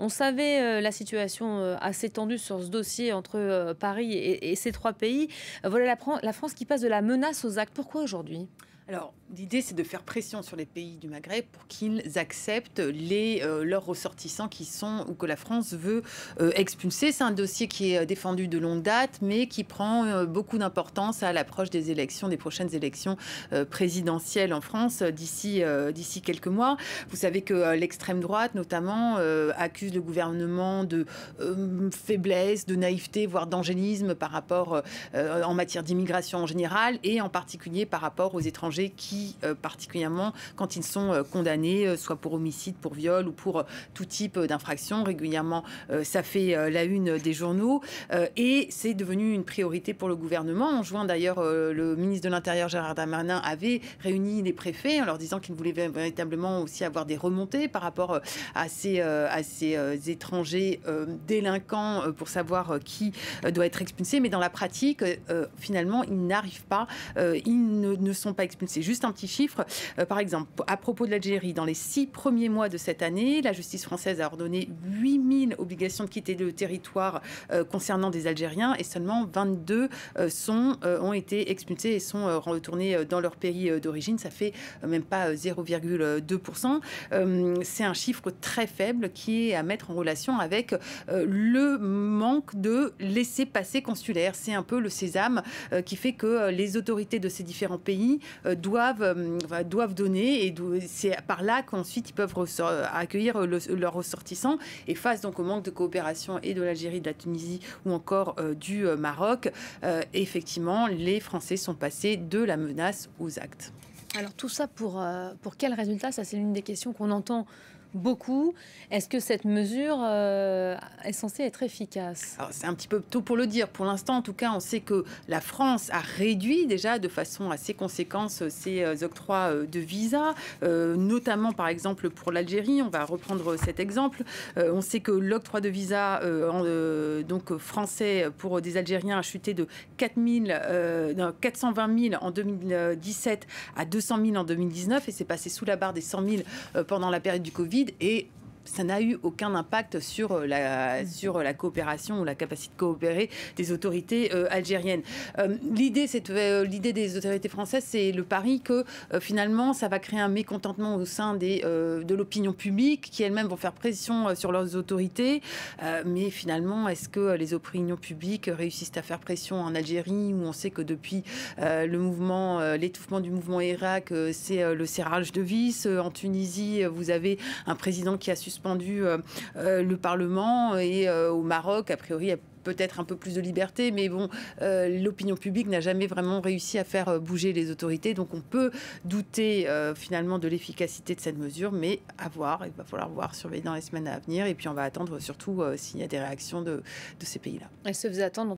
On savait la situation assez tendue sur ce dossier entre Paris et ces trois pays. Voilà la France qui passe de la menace aux actes. Pourquoi aujourd'hui? Alors, l'idée, c'est de faire pression sur les pays du Maghreb pour qu'ils acceptent leurs ressortissants qui sont ou que la France veut expulser. C'est un dossier qui est défendu de longue date, mais qui prend beaucoup d'importance à l'approche des élections, des prochaines élections présidentielles en France d'ici quelques mois. Vous savez que l'extrême droite, notamment, accuse le gouvernement de faiblesse, de naïveté, voire d'angélisme par rapport en matière d'immigration en général et en particulier par rapport aux étrangers qui, particulièrement quand ils sont condamnés, soit pour homicide, pour viol ou pour tout type d'infraction, régulièrement, ça fait la une des journaux. Et c'est devenu une priorité pour le gouvernement. En juin, d'ailleurs, le ministre de l'Intérieur, Gérald Darmanin, avait réuni les préfets en leur disant qu'il voulait véritablement aussi avoir des remontées par rapport à ces étrangers délinquants pour savoir qui doit être expulsé. Mais dans la pratique, finalement, ils n'arrivent pas, ils ne sont pas expulsés. C'est juste un petit chiffre. Par exemple, à propos de l'Algérie, dans les 6 premiers mois de cette année, la justice française a ordonné 8000 obligations de quitter le territoire concernant des Algériens et seulement 22 ont été expulsés et sont retournés dans leur pays d'origine. Ça fait même pas 0,2%. C'est un chiffre très faible qui est à mettre en relation avec le manque de laissez-passer consulaire. C'est un peu le sésame qui fait que les autorités de ces différents pays doivent donner, et c'est par là qu'ensuite ils peuvent accueillir leurs ressortissants. Et face donc au manque de coopération et de l'Algérie, de la Tunisie ou encore du Maroc, effectivement, les Français sont passés de la menace aux actes. Alors tout ça pour quel résultat? Ça, c'est l'une des questions qu'on entend beaucoup. Est-ce que cette mesure est censée être efficace? Alors, c'est un petit peu tôt pour le dire. Pour l'instant, en tout cas, on sait que la France a réduit déjà de façon assez conséquente ses octrois de visa, notamment par exemple pour l'Algérie. On va reprendre cet exemple. On sait que l'octroi de visa donc français pour des Algériens a chuté de 420 000 en 2017 à 200 000 en 2019 et c'est passé sous la barre des 100 000 pendant la période du Covid. Et ça n'a eu aucun impact sur la coopération ou la capacité de coopérer des autorités algériennes. L'idée des autorités françaises, c'est le pari que finalement, ça va créer un mécontentement au sein de l'opinion publique, qui elles-mêmes vont faire pression sur leurs autorités. Mais finalement, est-ce que les opinions publiques réussissent à faire pression en Algérie, où on sait que depuis l'étouffement du mouvement Irak, c'est le serrage de vis. En Tunisie, vous avez un président qui a suspendu le Parlement et au Maroc, a priori, il y a peut-être un peu plus de liberté, mais bon, l'opinion publique n'a jamais vraiment réussi à faire bouger les autorités. Donc on peut douter finalement de l'efficacité de cette mesure, mais à voir, il va falloir voir, surveiller dans les semaines à venir. Et puis on va attendre surtout s'il y a des réactions de ces pays-là. Elle se faisait attendre